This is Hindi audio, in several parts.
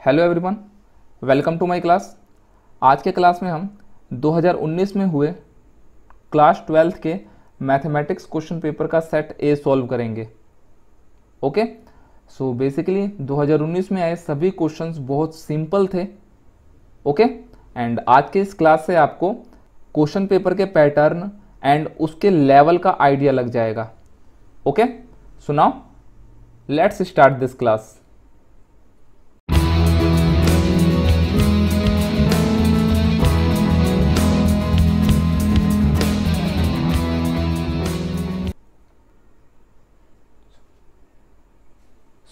Hello everyone, welcome to my class. आज के क्लास में हम 2019 में हुए क्लास 12th के मैथमेटिक्स क्वेश्चन पेपर का सेट ए सॉल्व करेंगे। ओके, सो बेसिकली 2019 में आए सभी क्वेश्चंस बहुत सिंपल थे। ओके, एंड आज के इस क्लास से आपको क्वेश्चन पेपर के पैटर्न एंड उसके लेवल का आइडिया लग जाएगा। Okay, so now let's start this class.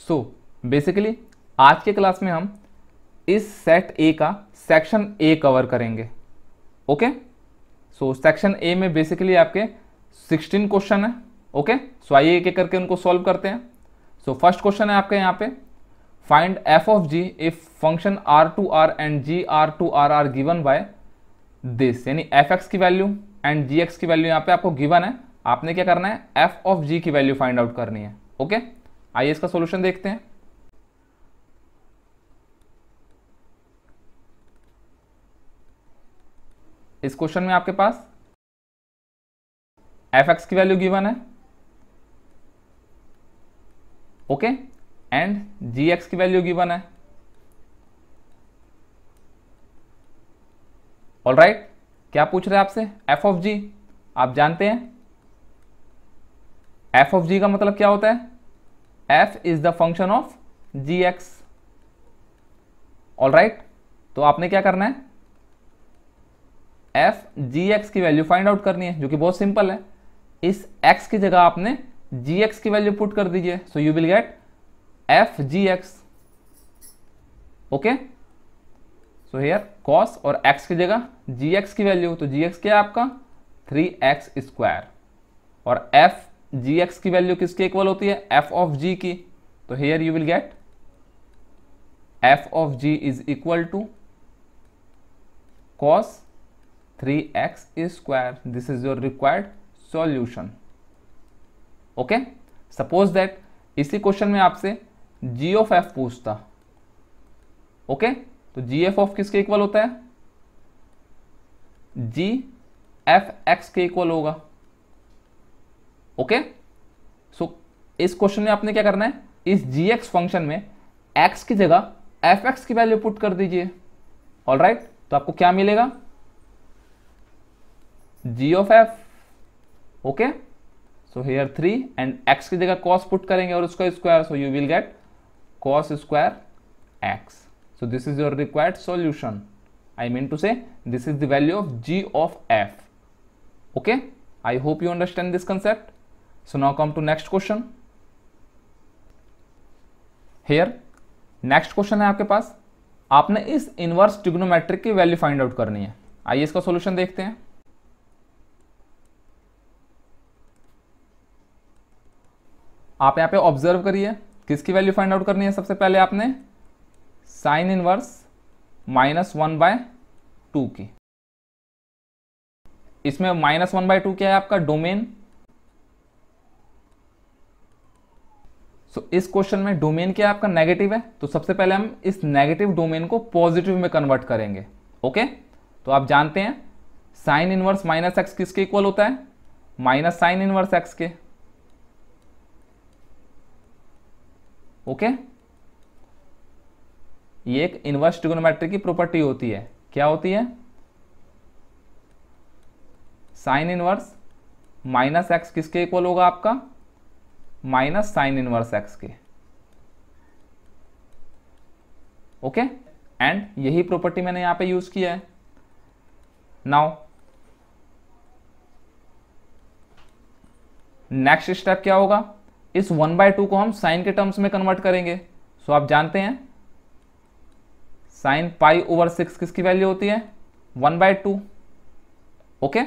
So basically आज के क्लास में हम इस सेट ए का सेक्शन ए कवर करेंगे। ओके, सो सेक्शन ए में बेसिकली आपके 16 क्वेश्चन है। ओके, सो आइए एक एक करके उनको सॉल्व करते हैं। सो फर्स्ट क्वेश्चन है आपके यहाँ पे, find F of G if function R to R and G R to R given by this, यानी एफ एक्स की वैल्यू एंड जी एक्स की वैल्यू यहाँ पे आपको गिवन है। आपने क्या करना है, एफ ऑफ जी की वैल्यू फाइंड आउट करनी है। ओके, आइए इसका सॉल्यूशन देखते हैं। इस क्वेश्चन में आपके पास एफ एक्स की वैल्यू गिवन है, ओके, एंड जी एक्स की वैल्यू गिवन है। ऑलराइट, क्या पूछ रहे हैं आपसे, एफ ऑफ जी। आप जानते हैं एफ ऑफ जी का मतलब क्या होता है, f is the function of G X. Alright, तो आपने क्या करना है, f जी एक्स की वैल्यू फाइंड आउट करनी है, जो कि बहुत सिंपल है। इस x की जगह आपने जी एक्स की वैल्यू पुट कर दीजिए, so you will get f G X. Okay, so here cos और x की जगह जी एक्स की वैल्यू, तो जी एक्स क्या है आपका 3x², और f जी एक्स की वैल्यू किसके इक्वल होती है, एफ ऑफ जी की। तो here you will get F of G is equal to cos 3x²। This is your required solution. Okay, suppose that इसी क्वेश्चन में आपसे जी ऑफ एफ पूछता। ओके, तो जी एफ ऑफ किसके इक्वल होता है, जी एफ एक्स के इक्वल होगा। ओके, सो इस क्वेश्चन में आपने क्या करना है, इस जी एक्स फंक्शन में x की जगह एफ एक्स की वैल्यू पुट कर दीजिए। ऑलराइट, तो आपको क्या मिलेगा, g of f. Okay, so here 3 and x की जगह cos पुट करेंगे और उसका square, so you will get cos square x। So this is your required solution. I mean to say this is the value of g of f। Okay, I hope you understand this concept. So now come to next question. Here next question है आपके पास, आपने इस इनवर्स ट्रिग्नोमेट्रिक की वैल्यू फाइंड आउट करनी है। आइए इसका सॉल्यूशन देखते हैं। आप यहाँ पे ऑब्जर्व करिए, किसकी वैल्यू फाइंड आउट करनी है। सबसे पहले आपने साइन इनवर्स -1/2 की। इसमें -1/2 क्या है आपका, डोमेन। इस क्वेश्चन में डोमेन क्या है आपका, नेगेटिव है, तो सबसे पहले हम इस नेगेटिव डोमेन को पॉजिटिव में कन्वर्ट करेंगे। ओके, तो आप जानते हैं साइन इनवर्स -x किसके इक्वल होता है, माइनस साइन इनवर्स x के। ओके, ये एक इनवर्स ट्रिगोनोमेट्री की प्रॉपर्टी होती है। क्या होती है, साइन इनवर्स -x किसके इक्वल होगा आपका, माइनस साइन इनवर्स x के। ओके, एंड यही प्रॉपर्टी मैंने यहां पे यूज किया है। नाउ नेक्स्ट स्टेप क्या होगा, इस 1/2 को हम साइन के टर्म्स में कन्वर्ट करेंगे। सो आप जानते हैं साइन π/6 किसकी वैल्यू होती है, 1/2। ओके,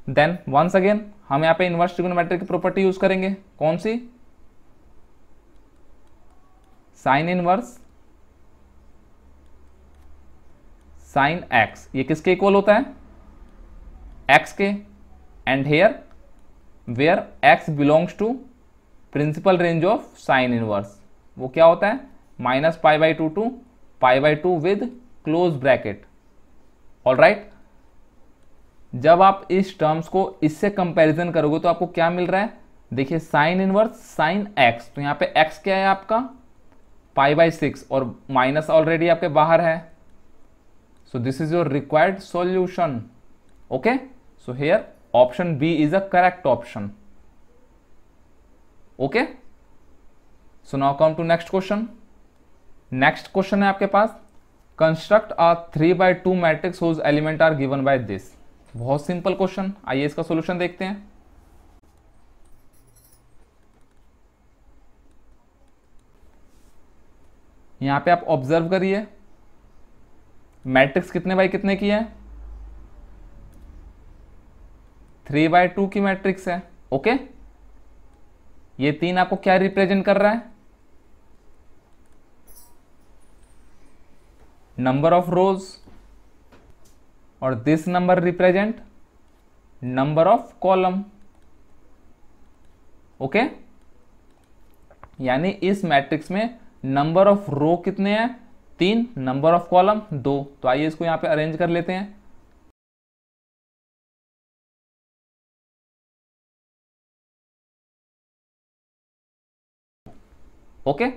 देन वंस अगेन हम यहाँ पे इनवर्स ट्रिगोनोमेट्री की प्रॉपर्टी यूज करेंगे। कौन सी, साइन इनवर्स साइन x, ये किसके इक्वल होता है, x के। And here where x belongs to principal range of sine inverse, वो क्या होता है, minus pi by two to pi by two with close bracket. All right, जब आप इस टर्म्स को इससे कंपैरिजन करोगे तो आपको क्या मिल रहा है, देखिए साइन इनवर्स साइन एक्स, तो यहाँ पे एक्स क्या है आपका पाई बाई 6 और माइनस ऑलरेडी आपके बाहर है, so this is your required solution. Okay, so here option B is a correct option. Okay, so now come to next question. Next question है आपके पास, construct a 3/2 matrix whose element are given by this. बहुत सिंपल क्वेश्चन, आइए इसका सॉल्यूशन देखते हैं। यहां पे आप ऑब्जर्व करिए, मैट्रिक्स कितने बाय कितने की है, 3/2 की मैट्रिक्स है। ओके, ये 3 आपको क्या रिप्रेजेंट कर रहा है, नंबर ऑफ रोज, और this number represent number of column. Okay, यानी इस मैट्रिक्स में नंबर ऑफ रो कितने हैं, 3, नंबर ऑफ कॉलम 2। तो आइए इसको यहां पे अरेंज कर लेते हैं। ओके,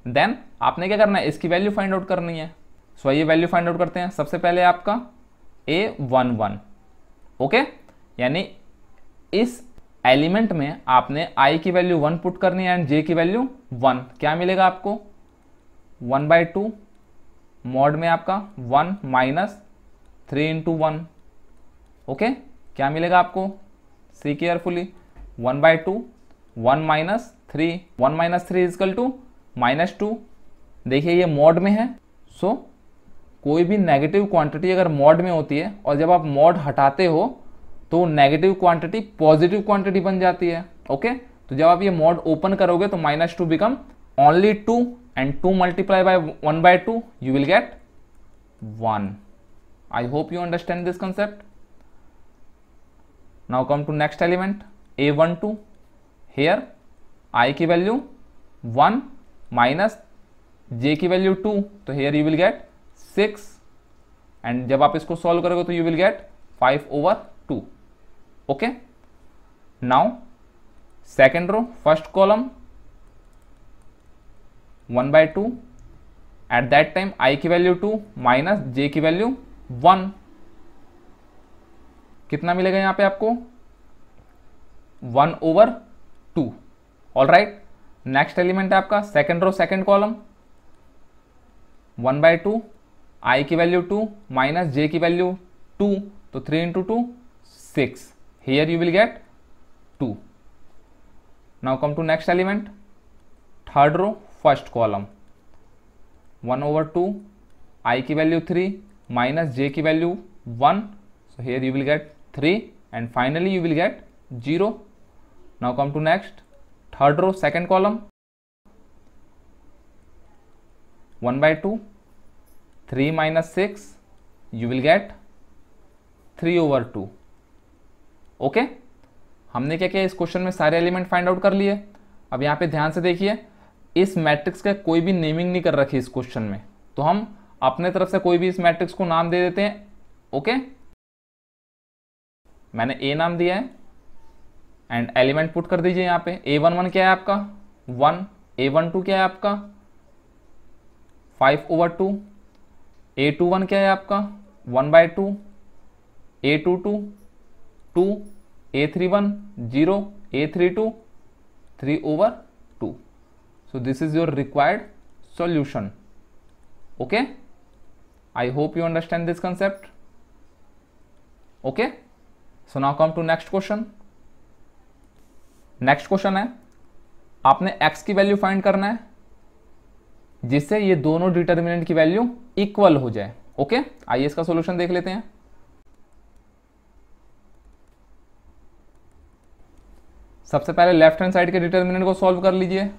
देन आपने क्या करना है, इसकी वैल्यू फाइंड आउट करनी है। सो आइए वैल्यू फाइंड आउट करते हैं। सबसे पहले आपका A11, ओके, यानी इस एलिमेंट में आपने i की वैल्यू 1 पुट करनी है एंड j की वैल्यू 1। क्या मिलेगा आपको, 1/2 मॉड में आपका 1 माइनस 3 इंटू 1। ओके, क्या मिलेगा आपको, see carefully, 1/2 1 minus 3, 1 minus 3 equal to -2। देखिए ये मॉड में है, सो कोई भी नेगेटिव क्वांटिटी अगर मॉड में होती है और जब आप मॉड हटाते हो तो नेगेटिव क्वांटिटी पॉजिटिव क्वांटिटी बन जाती है। ओके, तो जब आप ये मॉड ओपन करोगे तो -2 become only 2 and 2 multiply by 1/2 you will get 1। I hope you understand this concept. Now come to next element A12। Here i की वैल्यू 1 माइनस j की वैल्यू 2, तो here you will get 6 and जब आप इसको सॉल्व करोगे तो you will get 5/2। Okay, now second row first column 1/2, at that time i की वैल्यू 2 माइनस j की वैल्यू 1, कितना मिलेगा यहां पे आपको 1/2। ऑल राइट, नेक्स्ट एलिमेंट है आपका second row second column 1/2, i की वैल्यू 2 माइनस j की वैल्यू 2, तो 3 into 2 6, here you will get 2। Now come to next element third row first column 1/2, i की वैल्यू 3 माइनस j की value 1, so here you will get 3 and finally you will get 0. Now come to next third row second column 1/2, 3 minus 6 you will get 3/2. Okay, हमने क्या किया, इस क्वेश्चन में सारे एलिमेंट फाइंड आउट कर लिए। अब यहाँ पे ध्यान से देखिए, इस मैट्रिक्स का कोई भी नेमिंग नहीं कर रखी इस क्वेश्चन में, तो हम अपने तरफ से कोई भी इस मैट्रिक्स को नाम दे देते हैं। ओके, मैंने ए नाम दिया है एंड एलिमेंट पुट कर दीजिए यहाँ पे। A11 क्या है आपका 1, A12 क्या है आपका 5/2, A21 क्या है आपका 1/2, A22 2, A31 0, A32 3/2. So this is your required solution. Okay, I hope you understand this concept. Okay, so now come to next question. Next question है, आपने x की वैल्यू फाइंड करना है जिससे ये दोनों डिटर्मिनेंट की वैल्यू इक्वल हो जाए। ओके, आइए इसका सॉल्यूशन देख लेते हैं। सबसे पहले लेफ्ट हैंड साइड के डिटर्मिनेंट को सॉल्व कर लीजिए।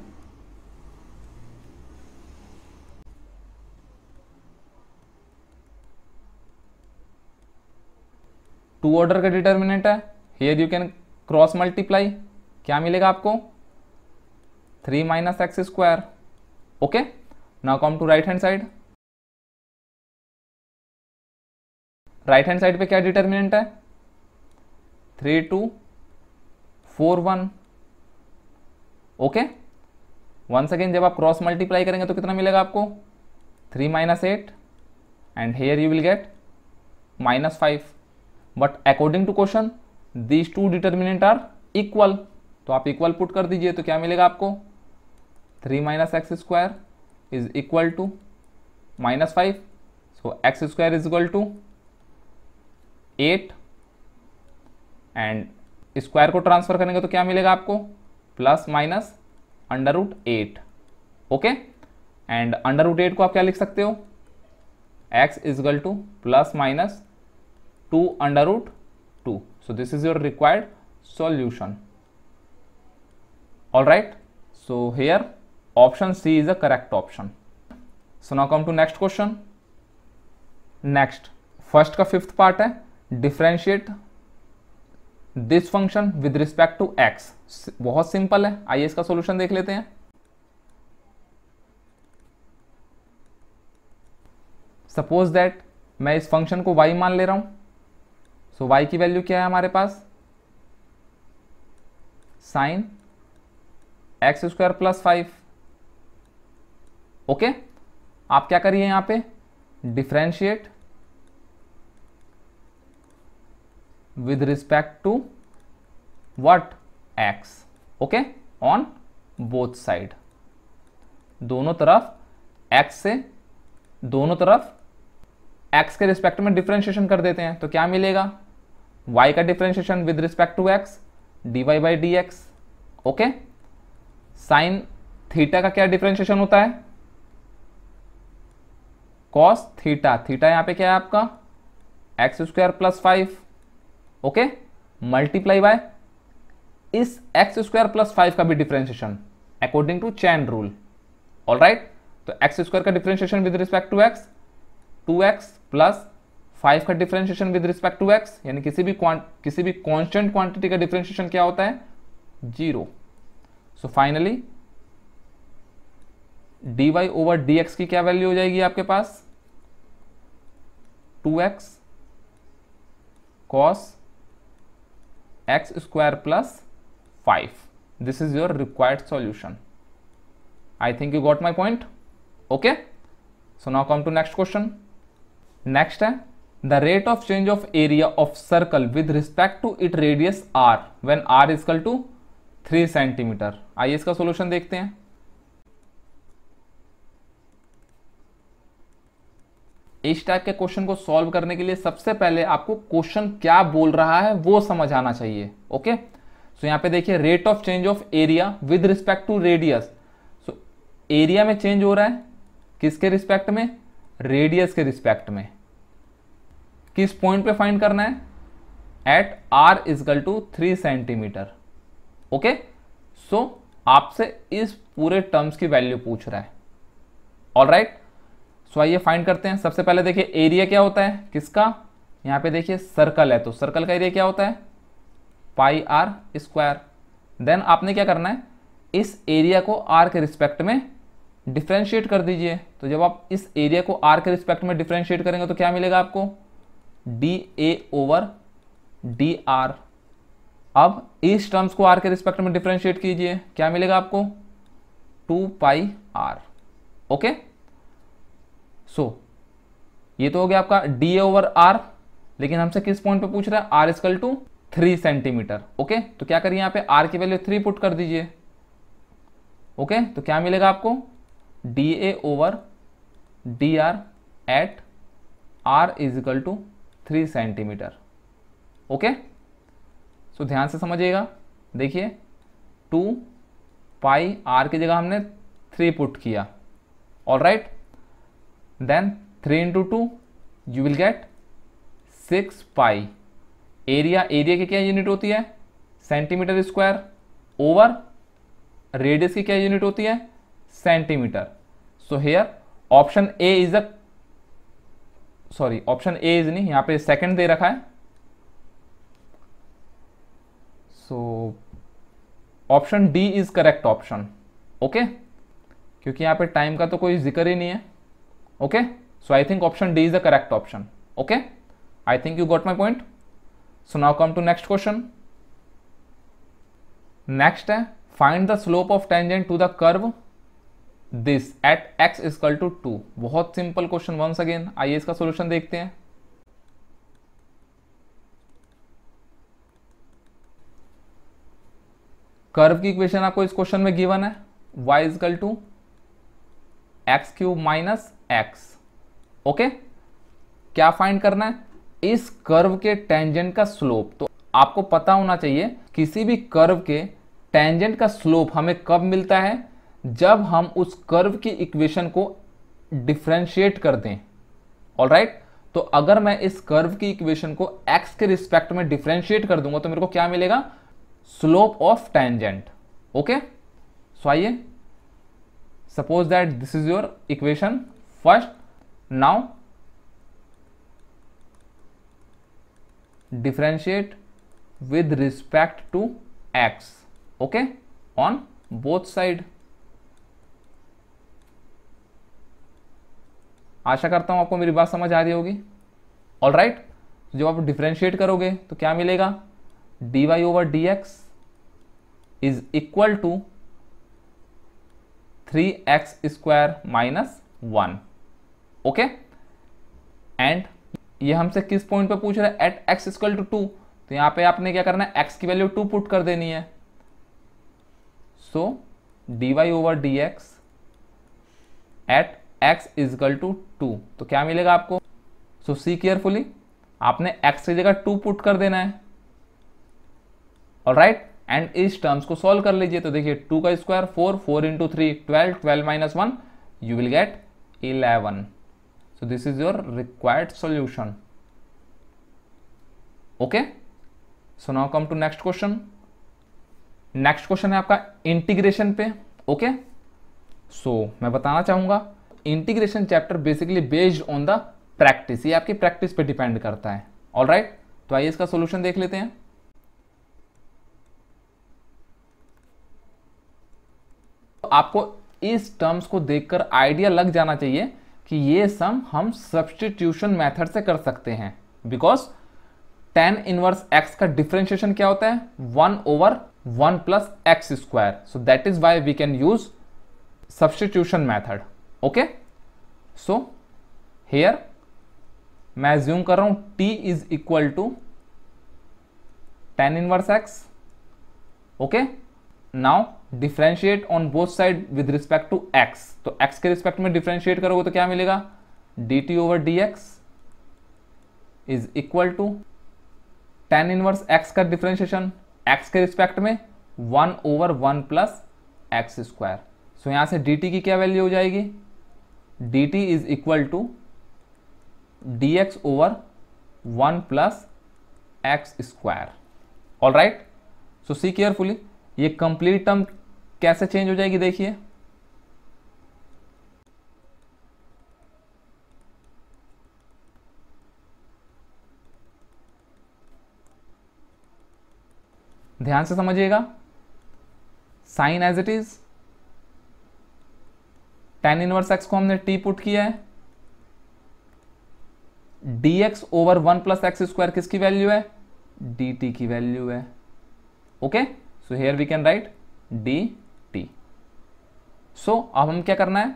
टू ऑर्डर का डिटर्मिनेंट है, here you can cross multiply, क्या मिलेगा आपको 3 minus X square. Okay, now come to right hand side. Right hand side पे क्या डिटर्मिनेंट है? 3 2 4 1। ओके, वंस अगेन जब आप क्रॉस मल्टीप्लाई करेंगे तो कितना मिलेगा आपको? 3 - 8 and here you will get -5। But according to question these two determinant are equal, तो आप इक्वल पुट कर दीजिए तो क्या मिलेगा आपको? 3 - x² is equal to -5, so x² is equal to 8 and square को ट्रांसफर करेंगे तो क्या मिलेगा आपको? ±√8। ओके, एंड √8 को आप क्या लिख सकते हो? x is equal to ±2√2। so this is your required solution. All right, so here option C is the correct option. So now come to next question. Next, first का 5th part है differentiate this function with respect to x. बहुत सिंपल है, आइए इसका सॉल्यूशन देख लेते हैं। सपोज दैट मैं इस फंक्शन को y मान ले रहा हूं, सो y की वैल्यू क्या है हमारे पास? sin x² + 5। ओके, आप क्या करिए यहां पे? Differentiate with respect to what? x। Okay, on both side, दोनों तरफ x से, दोनों तरफ x के रिस्पेक्ट में डिफरेंशिएशन कर देते हैं तो क्या मिलेगा? y का differentiation with respect to x dy/dx। Okay, sine theta का क्या डिफरेंशिएशन होता है? Cos theta. थीटा यहां पे क्या है आपका? x² + 5। ओके, मल्टीप्लाई बाय इस x² + 5 का भी differentiation according to chain rule. All right, तो x² का differentiation with respect to x 2x + 5 का differentiation with respect to x, यानी किसी भी कांस्टेंट क्वांटिटी का डिफरेंशिएशन क्या होता है? 0। सो फाइनली dy/dx की क्या वैल्यू हो जाएगी आपके पास? 2x cos x² + 5। This is your required solution. I think you got my point. Okay, so now come to next question. Next है the rate of change of area of circle with respect to it radius r when r is equal to 3 centimetre. आइए इसका सॉल्यूशन देखते हैं। इस टाइप के क्वेश्चन को सॉल्व करने के लिए सबसे पहले आपको क्वेश्चन क्या बोल रहा है वो समझ आना चाहिए। ओके, सो यहां पे देखिए rate of change of area with respect to radius. So area में चेंज हो रहा है किसके रिस्पेक्ट में? रेडियस के रिस्पेक्ट में। किस पॉइंट पे फाइंड करना है? At r is equal to 3 centimetre. Okay, so आपसे इस पूरे टर्म्स की वैल्यू पूछ रहा है। ऑल राइट, सो आइए फाइंड करते हैं। सबसे पहले देखिए एरिया क्या होता है किसका? यहां पे देखिए सर्कल है, तो सर्कल का एरिया क्या होता है? πr²। देन आपने क्या करना है? इस एरिया को r के रिस्पेक्ट में डिफरेंशिएट कर दीजिए। तो जब आप इस एरिया को r के रिस्पेक्ट में डिफरेंशिएट करेंगे तो क्या मिलेगा आपको? dA/dr। अब इस टर्म्स को r के रिस्पेक्ट में डिफरेंशिएट कीजिए, क्या मिलेगा आपको? 2πr। ओके, सो ये तो हो गया आपका dA/r, लेकिन हमसे किस पॉइंट पे पूछ रहा है? r equal to 3 centimetre. Okay, तो क्या करिए यहाँ पे r की वैल्यू 3 पुट कर दीजिए। ओके, तो क्या मिलेगा आपको? dA/dr at r is equal to 3 centimetre. Okay, so ध्यान से समझिएगा। देखिए 2πr की जगह हमने 3 पुट किया। All right, then 3 × 2 you will get 6π। Area की क्या यूनिट होती है? Centimetre square. ओवर रेडियस की क्या यूनिट होती है? Centimetre. So here option A is option A is नहीं, यहां पे सेकंड दे रखा है। So option D is correct option. Okay, क्योंकि यहाँ पे टाइम का तो कोई जिक्र ही नहीं है। Okay, so I think option D is the correct option. Okay, I think you got my point. So now come to next question. Next है find the slope of tangent to the curve this at x equal to 2। बहुत सिंपल क्वेश्चन वंस अगेन। आइए इसका सोल्यूशन देखते हैं। कर्व की इक्वेशन आपको इस क्वेश्चन में गिवन है, y equal to X cube minus X. Okay, क्या फाइंड करना है? इस कर्व के टेंजेंट का स्लोप। तो आपको पता होना चाहिए किसी भी कर्व के टेंजेंट का स्लोप हमें कब मिलता है, जब हम उस कर्व की इक्वेशन को डिफरेंशिएट कर दें। ऑलराइट, तो अगर मैं इस कर्व की इक्वेशन को x के रिस्पेक्ट में डिफरेंशिएट कर दूंगा तो मेरे को क्या मिलेगा? Slope of tangent. Okay, so आइए, suppose that this is your equation first. Now differentiate with respect to x, okay, on both side. आशा करता हूं आपको मेरी बात समझ आ रही होगी। ऑलराइट, जब आप डिफरेंशिएट करोगे तो क्या मिलेगा? dy over dx is equal to 3x square minus 1। Okay, and ये हमसे किस पॉइंट पे पूछ रहा है? At x equal to 2। तो यहां पे आपने क्या करना है? x की वैल्यू 2 पुट कर देनी है। So dy over dx at x equal to 2। तो क्या मिलेगा आपको? सो सी केयरफुली, आपने x की जगह 2 पुट कर देना है। ऑलराइट, एंड इस टर्म्स को सॉल्व कर लीजिए। तो देखिए 2 का square 4, 4 into 3 12, 12 minus 1 you will get 11। So this is your required solution. Okay, so now come to next question. Next question है आपका इंटीग्रेशन पे। ओके, सो मैं बताना चाहूंगा integration chapter basically based on the practice. ये आपकी प्रैक्टिस पे डिपेंड करता है। ऑलराइट, तो आइए इसका सॉल्यूशन देख लेते हैं। आपको इस टर्म्स को देखकर आइडिया लग जाना चाहिए कि ये सम हम सब्स्टिट्यूशन मेथड से कर सकते हैं, बिकॉज tan इनवर्स x का डिफरेंशिएशन क्या होता है? 1 over 1 plus x square. So that is why we can use substitution method. Okay, so here मैं एज्यूम कर रहा हूं t is equal to tan inverse x। Okay, now differentiate on both side with respect to x। तो x के रिस्पेक्ट में डिफरेंशिएट करोगे तो क्या मिलेगा? dt over dx is equal to tan inverse x का डिफरेंशिएशन x के रिस्पेक्ट में 1 over 1 plus x square. So यहां से dt की क्या वैल्यू हो जाएगी? dt is equal to dx over 1 plus x square. Alright, so see carefully, ये कंप्लीट टर्म कैसे चेंज हो जाएगी? देखिए, ध्यान से समझिएगा। Sign as it is, tan inverse x को हमने t पुट किया है। dx over 1 plus x square किसकी वैल्यू है? dt की वैल्यू है। Okay, so here we can write dt। सो अब हम क्या करना है?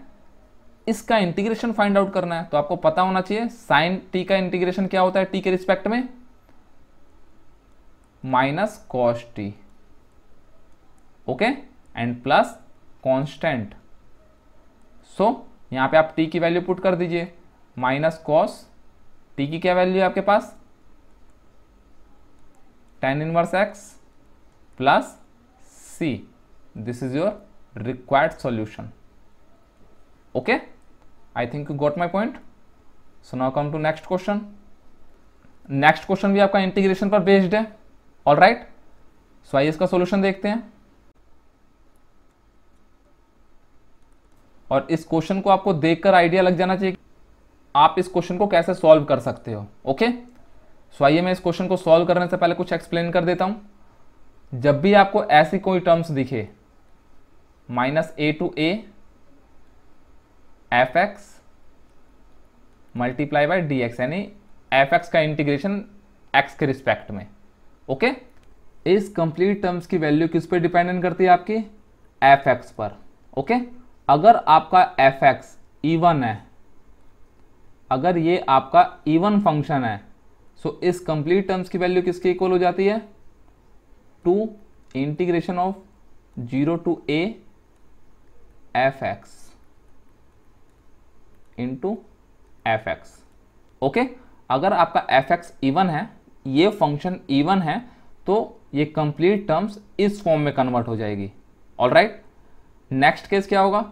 इसका इंटीग्रेशन फाइंड आउट करना है। तो आपको पता होना चाहिए साइन t का इंटीग्रेशन क्या होता है t के रिस्पेक्ट में? Minus cos t। Okay, and plus constant. So यहां पे आप t की वैल्यू पुट कर दीजिए। माइनस कॉस t की क्या वैल्यू है आपके पास? tan inverse x plus c। This is your required solution. Okay, I think you got my point. So now come to next question. Next question भी आपका इंटीग्रेशन पर बेस्ड है। ऑलराइट, सो आइए इसका सॉल्यूशन देखते हैं। और इस क्वेश्चन को आपको देखकर आइडिया लग जाना चाहिए आप इस क्वेश्चन को कैसे सॉल्व कर सकते हो। ओके, सो आइए मैं इस क्वेश्चन को सॉल्व करने से पहले कुछ एक्सप्लेन कर देता हूं। जब भी आपको ऐसी कोई टर्म्स दिखे, -a to a f x multiply by D x, यानी एफ एक्स का इंटीग्रेशन एक्स के रिस्पेक्ट में। ओके, इस कंप्लीट टर्म्स की वैल्यू किस पे डिपेंडेंट करती है? आपकी एफ एक्स पर। ओके, अगर आपका एफ एक्स इवन है, अगर ये आपका इवन फंक्शन है, सो इस कंप्लीट टर्म्स की वैल्यू किसके इक्वल हो जाती है? Two integration of 0 to a f x into f x. Okay, अगर आपका एफ एक्स इवन है, ये फंक्शन इवन है, तो ये कंप्लीट टर्म्स इस फॉर्म में कन्वर्ट हो जाएगी। ऑलराइट, नेक्स्ट केस क्या होगा?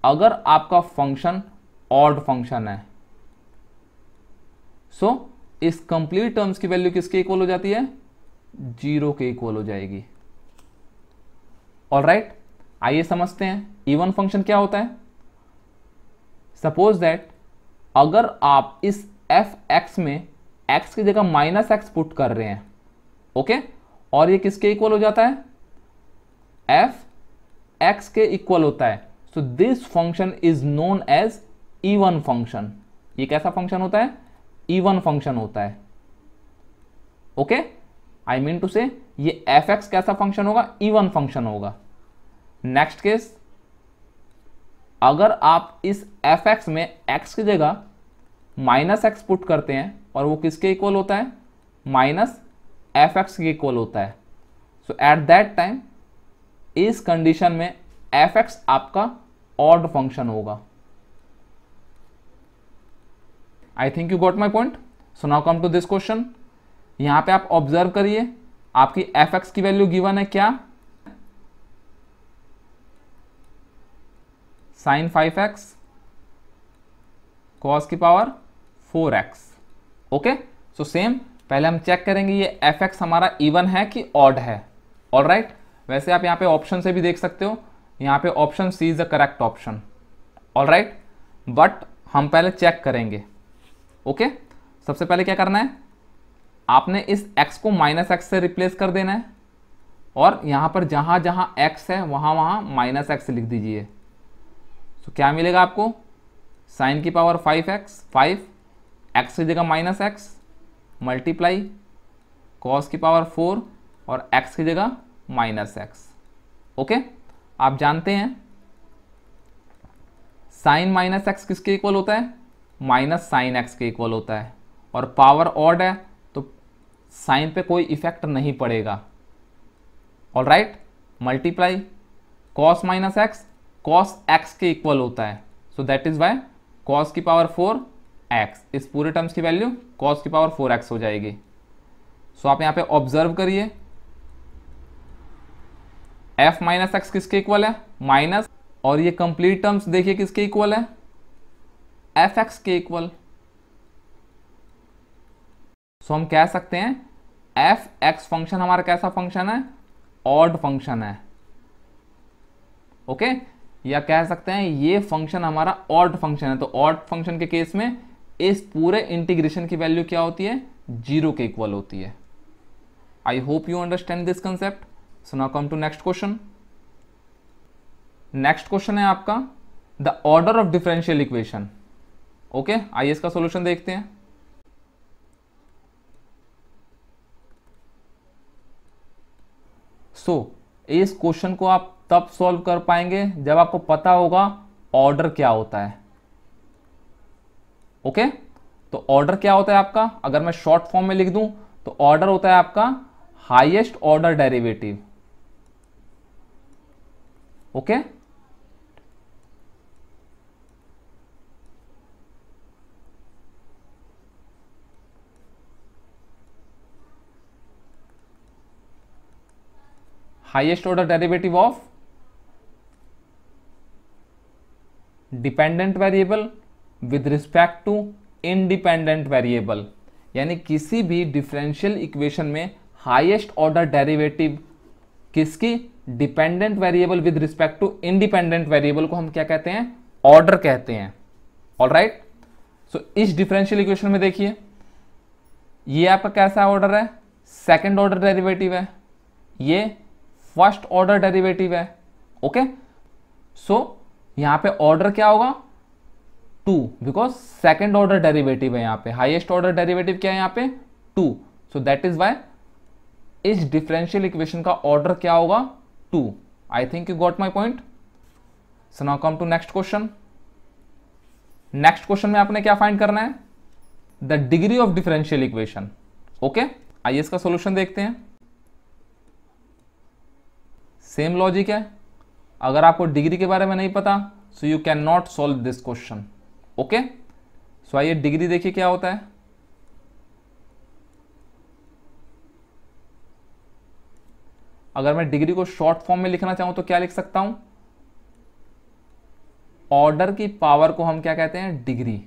अगर आपका फंक्शन ऑड फंक्शन है, सो इस कंप्लीट टर्म्स की वैल्यू किसके इक्वल हो जाती है? 0 के इक्वल हो जाएगी। ऑलराइट, आइए समझते हैं इवन फंक्शन क्या होता है। सपोज दैट अगर आप इस एफ एक्स में एक्स की जगह माइनस एक्स पुट कर रहे हैं, ओके, और ये किसके इक्वल हो जाता है? एफ एक्स के इक्वल होता है। So this function is known as even function. ये कैसा फंक्शन होता है? इवन फंक्शन होता है। ओके, आई मीन टू से ये एफ एक्स कैसा फंक्शन होगा? इवन फंक्शन होगा। नेक्स्ट केस, अगर आप इस एफ एक्स में एक्स की जगह माइनस एक्स पुट करते हैं और वो किसके इक्वल होता है? माइनस एफ एक्स के इक्वल होता है। सो एट दैट टाइम इस कंडीशन में एफ एक्स आपका ऑड फंक्शन होगा। I think you got my point. So now come to this question. यहां पे आप ऑब्जर्व करिए, आपकी एफ एक्स की वैल्यू गिवन है क्या? साइन 5x कॉस की power 4x। Okay, so same पहले हम चेक करेंगे ये एफ एक्स हमारा इवन है कि ऑड है। ऑलराइट, वैसे आप यहाँ पे ऑप्शन से भी देख सकते हो, यहाँ पे option C is the correct option. Alright, but हम पहले चेक करेंगे। ओके, सबसे पहले क्या करना है? आपने इस x को माइनस एक्स से रिप्लेस कर देना है, और यहाँ पर जहाँ जहाँ x है वहाँ वहाँ माइनस एक्स लिख दीजिए। तो क्या मिलेगा आपको? साइन की पावर 5x, 5 x की जगह माइनस एक्स मल्टीप्लाई कॉस की पावर 4 और x की जगह माइनस एक्स। ओके, आप जानते हैं साइन माइनस एक्स किसके इक्वल होता है? माइनस साइन एक्स के इक्वल होता है, और पावर ऑड है तो साइन पे कोई इफेक्ट नहीं पड़ेगा। Alright, multiply cos minus x cos x के इक्वल होता है, so that is why cos की पावर 4x, इस पूरे टर्म्स की वैल्यू कॉस की पावर 4x हो जाएगी। सो आप यहाँ पे ऑब्जर्व करिए, f माइनस एक्स किसके इक्वल है? माइनस, और ये कंप्लीट टर्म्स देखिए किसके इक्वल है? एफ एक्स के इक्वल। सो हम कह सकते हैं एफ एक्स फंक्शन हमारा कैसा फंक्शन है? ऑड फंक्शन है। ओके, या कह सकते हैं ये फंक्शन हमारा ऑड फंक्शन है। तो ऑड फंक्शन के केस में इस पूरे इंटीग्रेशन की वैल्यू क्या होती है? 0 के इक्वल होती है। I hope you understand this concept. So now come to next question. Next question है आपका the order of differential equation. Okay, आइए इसका सॉल्यूशन देखते हैं। इस क्वेश्चन को आप तब सॉल्व कर पाएंगे जब आपको पता होगा ऑर्डर क्या होता है। ओके, तो ऑर्डर क्या होता है आपका? अगर मैं शॉर्ट फॉर्म में लिख दूं तो ऑर्डर होता है आपका highest order derivative. Okay, highest order derivative of dependent variable with respect to independent variable, यानी किसी भी डिफरेंशियल इक्वेशन में हाईएस्ट ऑर्डर डेरिवेटिव किसकी? Dependent variable with respect to independent variable को हम क्या कहते हैं? ऑर्डर कहते हैं। ऑलराइट, सो इस डिफरेंशियल इक्वेशन में देखिए ये आपका कैसा ऑर्डर है? सेकंड ऑर्डर डेरिवेटिव है, ये फर्स्ट ऑर्डर डेरिवेटिव है। ओके, सो यहां पे ऑर्डर क्या होगा? 2 बिकॉज सेकेंड ऑर्डर डेरिवेटिव है यहाँ पे, हाईएस्ट ऑर्डर डेरिवेटिव क्या है यहाँ पे 2, सो दैट इज वाई इस डिफरेंशियल इक्वेशन का ऑर्डर क्या होगा 2। I think you got my point. So now come to next question. Next question में आपने क्या फाइंड करना है, the degree of differential equation. Okay, आइए इसका सॉल्यूशन देखते हैं। सेम लॉजिक है, अगर आपको डिग्री के बारे में नहीं पता so you can not solve this question. Okay, so आइए डिग्री देखिए क्या होता है। अगर मैं डिग्री को शॉर्ट फॉर्म में लिखना चाहूं तो क्या लिख सकता हूं, ऑर्डर की पावर को हम क्या कहते हैं, डिग्री,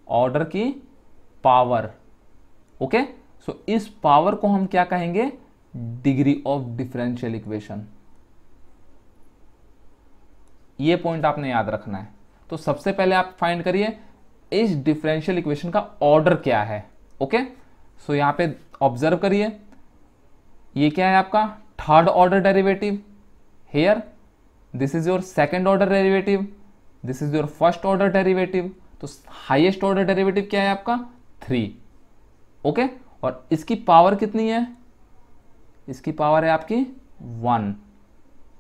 ऑर्डर की पावर। ओके, सो इस पावर को हम क्या कहेंगे, डिग्री ऑफ डिफरेंशियल इक्वेशन। ये पॉइंट आपने याद रखना है। तो सबसे पहले आप फाइंड करिए इस डिफरेंशियल इक्वेशन का ऑर्डर क्या है। ओके, सो यहां पे ऑब्जर्व करिए, ये क्या है आपका third order derivative, here this is your second order derivative, this is your first order derivative. तो हाईएस्ट ऑर्डर डेरिवेटिव क्या है आपका 3। ओके, और इसकी पावर कितनी है, इसकी पावर है आपकी 1।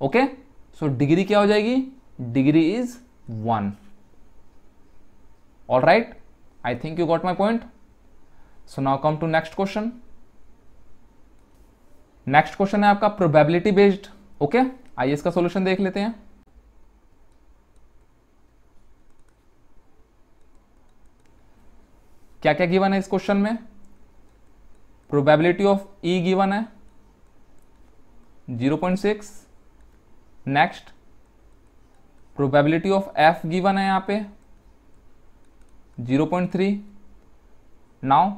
ओके, सो डिग्री क्या हो जाएगी, degree is 1। All right, I think you got my point. So now come to next question. Next question है आपका प्रोबेबिलिटी बेस्ड। ओके, आइए इसका सॉल्यूशन देख लेते हैं। क्या क्या गिवन है इस क्वेश्चन में, प्रोबेबिलिटी ऑफ ई गिवन है 0.6, next probability of F given है यहां पे 0.3। नाउ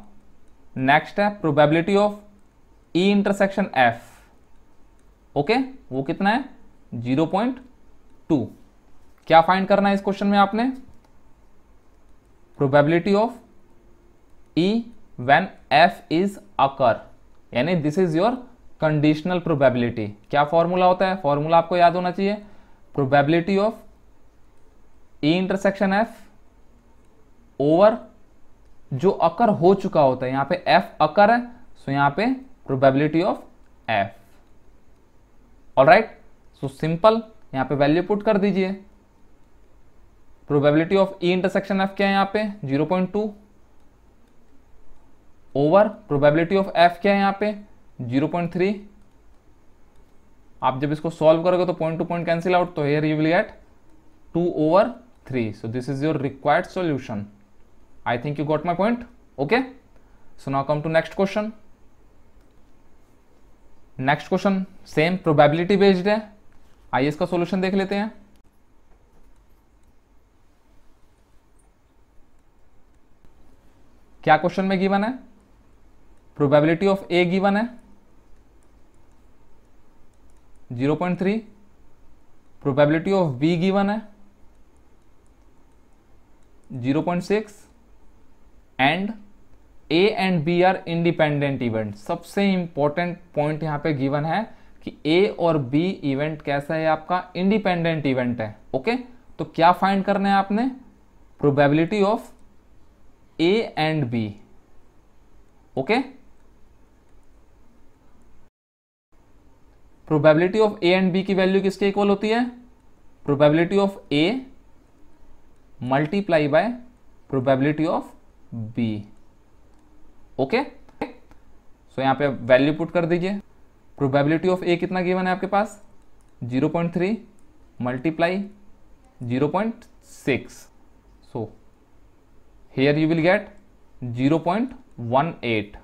नेक्स्ट है probability of E intersection F. Okay, वो कितना है 0.2। क्या फाइंड करना है इस क्वेश्चन में आपने, probability of E when F is occur, यानी this is your conditional probability. क्या फॉर्मूला होता है, फॉर्मूला आपको याद होना चाहिए, probability of E intersection F over जो अकर हो चुका होता है, यहां पे एफ अकर है, सो यहां पे probability of F. Alright, so simple यहां पे वैल्यू पुट कर दीजिए। Probability of E intersection F क्या है यहां पे 0.2 ओवर प्रोबेबिलिटी ऑफ एफ क्या है यहां पे 0.3। आप जब इसको सॉल्व करोगे तो point two point cancel out, तो here you will get 2/3। So this is your required solution. I think you got my point. Okay, so now come to next question. Next question same probability based है, आइए इसका सॉल्यूशन देख लेते हैं। क्या क्वेश्चन में गिवन है, प्रोबेबिलिटी ऑफ ए गिवन है 0.3, प्रोबेबिलिटी ऑफ बी गिवन है 0.6 and A and B are independent event. सबसे इंपॉर्टेंट पॉइंट यहां पे गिवन है कि ए और बी इवेंट कैसा है आपका, इंडिपेंडेंट इवेंट है। ओके, तो क्या फाइंड करना है आपने, probability of A and B. Okay, probability of A and B की वैल्यू किसके इक्वल होती है, probability of A multiply by probability of B. Okay, so यहां पे वैल्यू पुट कर दीजिए। प्रोबेबिलिटी ऑफ ए कितना गिवन है आपके पास 0.3 multiply 0.6, so here you will get 0.18।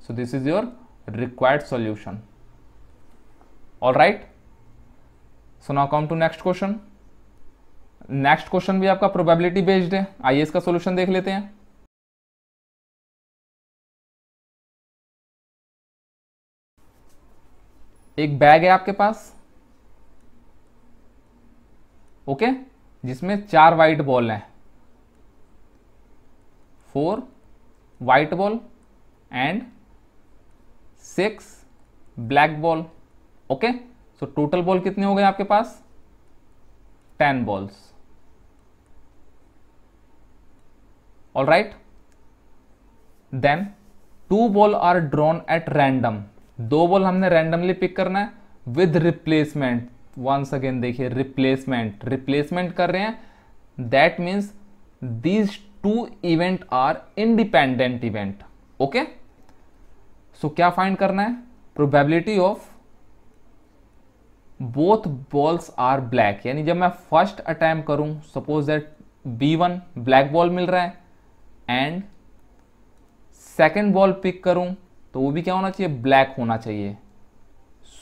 So this is your required solution. All right, so now come to next question. Next question भी आपका प्रोबेबिलिटी बेस्ड है, आइए इसका सॉल्यूशन देख लेते हैं। एक बैग है आपके पास, ओके, जिसमें 4 व्हाइट बॉल हैं, 4 white ball and 6 black ball. Okay, so total ball कितने हो गए आपके पास 10 balls. All right. Then 2 ball are drawn at random, 2 ball हमने रैंडमली पिक करना है विद रिप्लेसमेंट। वंस अगेन देखिए रिप्लेसमेंट कर रहे हैं, that means these 2 event are independent event. Okay, so क्या फाइंड करना है, probability of both balls are black, यानी जब मैं फर्स्ट अटैम्प्ट करूं, suppose that B1 black ball मिल रहा है एंड सेकेंड बॉल पिक करूं तो वो भी क्या होना चाहिए, ब्लैक होना चाहिए।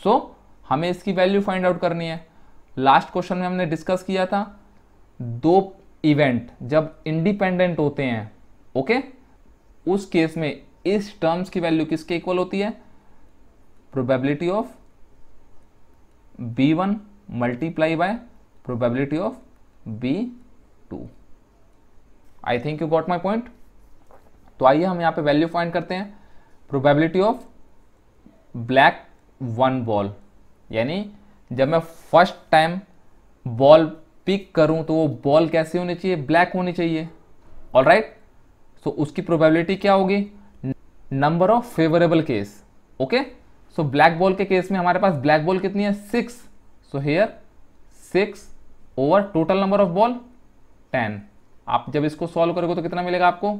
सो हमें इसकी वैल्यू फाइंड आउट करनी है। लास्ट क्वेश्चन में हमने डिस्कस किया था 2 इवेंट जब इंडिपेंडेंट होते हैं, ओके, उस केस में इस टर्म्स की वैल्यू किसके इक्वल होती है, probability of B1 multiply by probability of B2। I think you got my point. तो आइए हम यहां पे वैल्यू फाइंड करते हैं, प्रोबेबिलिटी ऑफ ब्लैक 1 बॉल, यानी जब मैं फर्स्ट टाइम बॉल पिक करूं तो वो बॉल कैसी होनी चाहिए, ब्लैक होनी चाहिए। ऑल राइट, सो उसकी प्रोबेबिलिटी क्या होगी, number of favourable case. Okay, so black ball के केस में हमारे पास ब्लैक बॉल कितनी है, 6, so here 6 over total number of ball 10। आप जब इसको सॉल्व करोगे तो कितना मिलेगा आपको,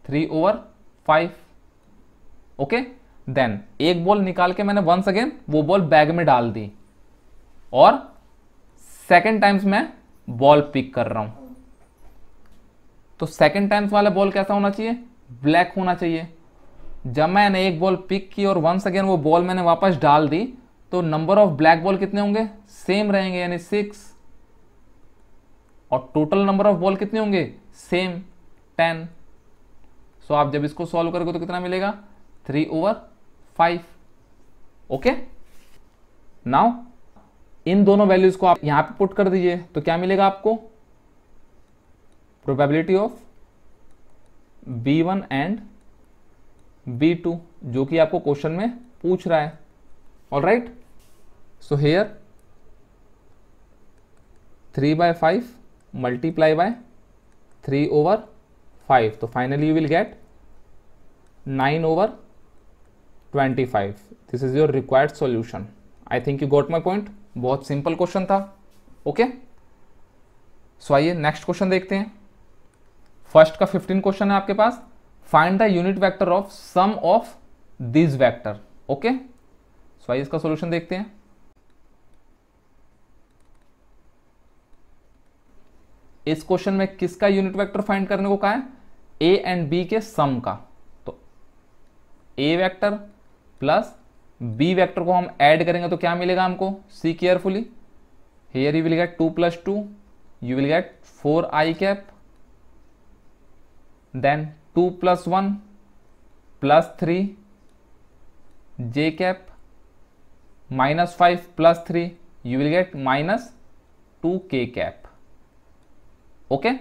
3 ओवर 5। ओके, देन एक बॉल निकाल के मैंने वंस अगेन वो बॉल बैग में डाल दी और सेकेंड टाइम्स मैं बॉल पिक कर रहा हूं, तो सेकेंड टाइम्स वाला बॉल कैसा होना चाहिए, ब्लैक होना चाहिए। जब मैंने एक बॉल पिक की और वंस अगेन वो बॉल मैंने वापस डाल दी तो नंबर ऑफ ब्लैक बॉल कितने होंगे, सेम रहेंगे, यानी 6, और टोटल नंबर ऑफ बॉल कितने होंगे, सेम 10। सो आप जब इसको सॉल्व करोगे तो कितना मिलेगा, 3 ओवर 5। ओके, नाउ इन दोनों वैल्यूज को आप यहां पे पुट कर दीजिए तो क्या मिलेगा आपको, probability of B1 and B2 जो कि आपको क्वेश्चन में पूछ रहा है। All right, so here 3/5 multiply by 3 over 5, तो finally you will gate 9 over 25। This is your required solution. I think you got my point. बहुत सिंपल क्वेश्चन था। ओके, सो आइए नेक्स्ट क्वेश्चन देखते हैं। फर्स्ट का 15 क्वेश्चन है आपके पास, find the unit vector of sum of this vector. Okay, so आइए इसका सॉल्यूशन देखते हैं। इस क्वेश्चन में किसका यूनिट वेक्टर फाइंड करने को कहा है, ए एंड बी के सम का। तो A vector plus B vector को हम ऐड करेंगे तो क्या मिलेगा हमको, see carefully, here you will get 2 + 2, you will get 4i cap, then 2 + 1 + 3 j cap, -5 + 3 you will get -2k cap. Okay,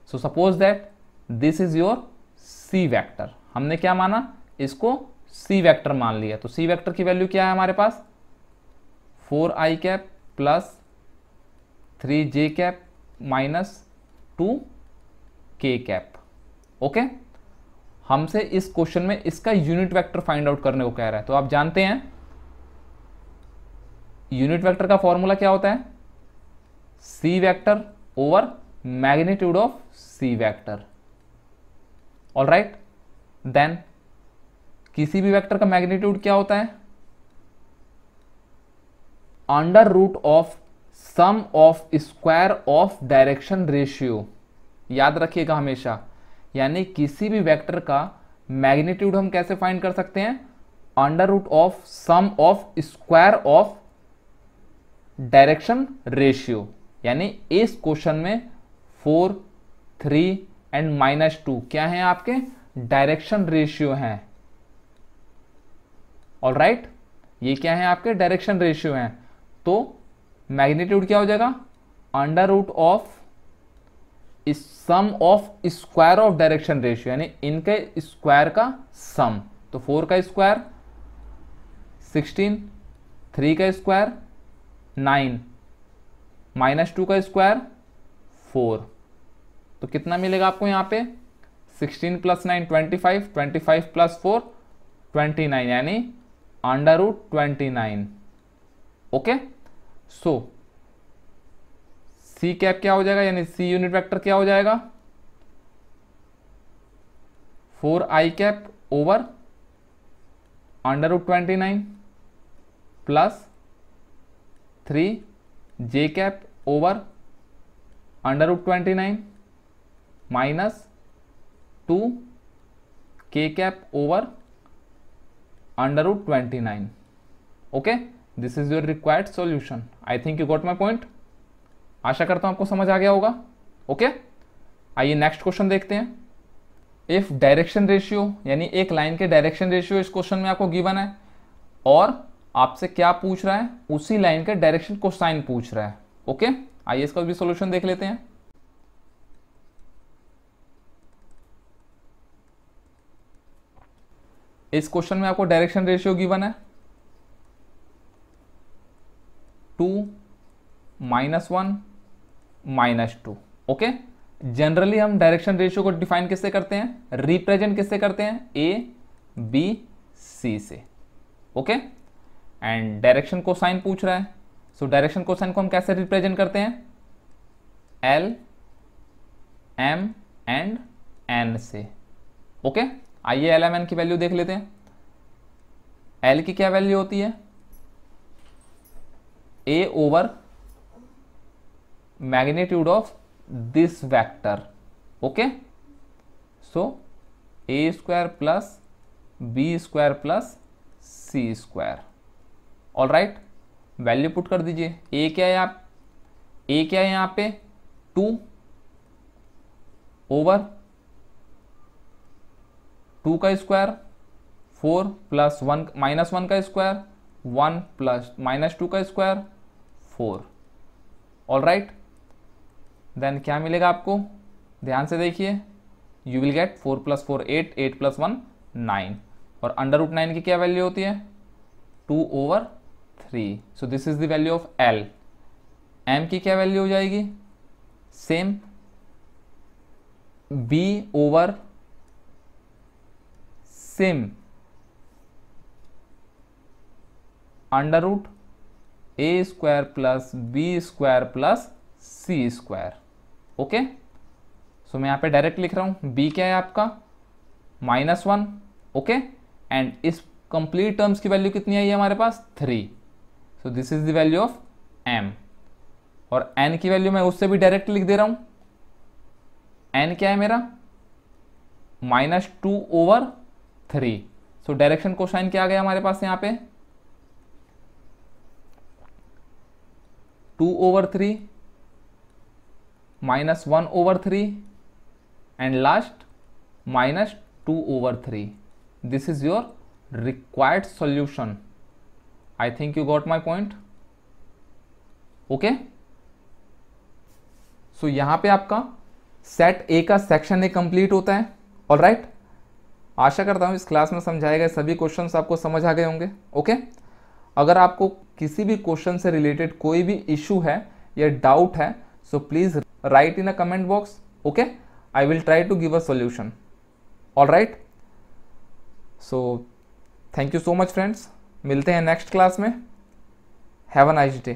so suppose that this is your c vector. हमने क्या माना, इसको c वेक्टर मान लिया। तो c वेक्टर की वैल्यू क्या है हमारे पास, 4i cap plus 3j cap -2k cap. Okay, हमसे इस क्वेश्चन में इसका यूनिट वेक्टर फाइंड आउट करने को कह रहा है। तो आप जानते हैं यूनिट वेक्टर का फॉर्मूला क्या होता है, c vector over magnitude of c vector. All right, then किसी भी वेक्टर का मैग्नीट्यूड क्या होता है, under root of sum of square of direction ratio. याद रखिएगा हमेशा, यानी किसी भी वेक्टर का मैग्नीट्यूड हम कैसे फाइंड कर सकते हैं, under root of sum of square of direction ratio. यानी इस क्वेश्चन में 4, 3 एंड -2 क्या है आपके डायरेक्शन रेशियो हैं। ऑल राइट, ये क्या है आपके डायरेक्शन रेशियो हैं। तो मैग्नीट्यूड क्या हो जाएगा, under root of sum of square of direction ratio, यानी इनके स्क्वायर का सम। तो 4 का स्क्वायर 16, 3 का स्क्वायर 9, -2 का स्क्वायर 4, तो कितना मिलेगा आपको यहाँ पे 16 प्लस 9 25, 25 प्लस 4 29, यानी √29। ओके, सो सी कैप क्या हो जाएगा, यानी सी यूनिट वेक्टर क्या हो जाएगा, 4i cap over √29 plus 3j cap over √29 minus 2k cap over √29। Okay, this is your required solution. I think you got my point. आशा करता हूं आपको समझ आ गया होगा। ओके, आइए नेक्स्ट क्वेश्चन देखते हैं। इफ डायरेक्शन रेशियो, यानी एक लाइन के डायरेक्शन रेशियो इस क्वेश्चन में आपको गिवन है और आपसे क्या पूछ रहा है, उसी लाइन के डायरेक्शन कोसाइन पूछ रहा है। ओके, आइए इसका भी सॉल्यूशन देख लेते हैं। इस क्वेश्चन में आपको डायरेक्शन रेशियो गिवन है 2 -1 -2। ओके, जनरली हम डायरेक्शन रेशियो को डिफाइन किससे करते हैं, रिप्रेजेंट किससे करते हैं, ए बी सी से। ओके, एंड डायरेक्शन कोसाइन पूछ रहा है, सो डायरेक्शन कोसाइन को हम कैसे रिप्रेजेंट करते हैं, एल एम एंड एन से। ओके, आइए एल एम एन की वैल्यू देख लेते हैं। एल की क्या वैल्यू होती है, a over magnitude of this vector. Okay, so a square plus b square plus c square. All right, value put कर दीजिए। ए क्या है, आप ए क्या है यहाँ पे 2 ओवर 2 का स्क्वायर 4 प्लस 1 -1 का स्क्वायर 1 प्लस -2 का स्क्वायर 4। ऑल राइट, देन क्या मिलेगा आपको, ध्यान से देखिए, यू विल गेट 4 + 4 8, 8 + 1 9, और √9 की क्या वैल्यू होती है 2/3। So this is the value of l. M की क्या वैल्यू हो जाएगी, same b over same √a² plus b square plus c square. Okay, so मैं यहाँ पे डायरेक्ट लिख रहा हूँ, b क्या है आपका -1। ओके, एंड इस कंप्लीट टर्म्स की वैल्यू कितनी आई है हमारे पास 3। सो this is the value of m, और n की वैल्यू मैं उससे भी डायरेक्ट लिख दे रहा हूँ। n क्या है मेरा -2/3। सो डायरेक्शन कोसाइन क्या आ गया हमारे पास यहाँ पे 2/3 -1/3 and last -2/3। This is your required solution. I think you got my point. Okay, so यहां पे आपका सेट ए का सेक्शन ए कंप्लीट होता है। ऑल राइट, आशा करता हूं इस क्लास में समझाए गए सभी क्वेश्चंस आपको समझ आ गए होंगे। ओके, अगर आपको किसी भी क्वेश्चन से रिलेटेड कोई भी इशू है या डाउट है, so please write in a comment box. Okay, I will try to give a solution. All right, so thank you so much friends, मिलते हैं नेक्स्ट क्लास में। Have a nice day.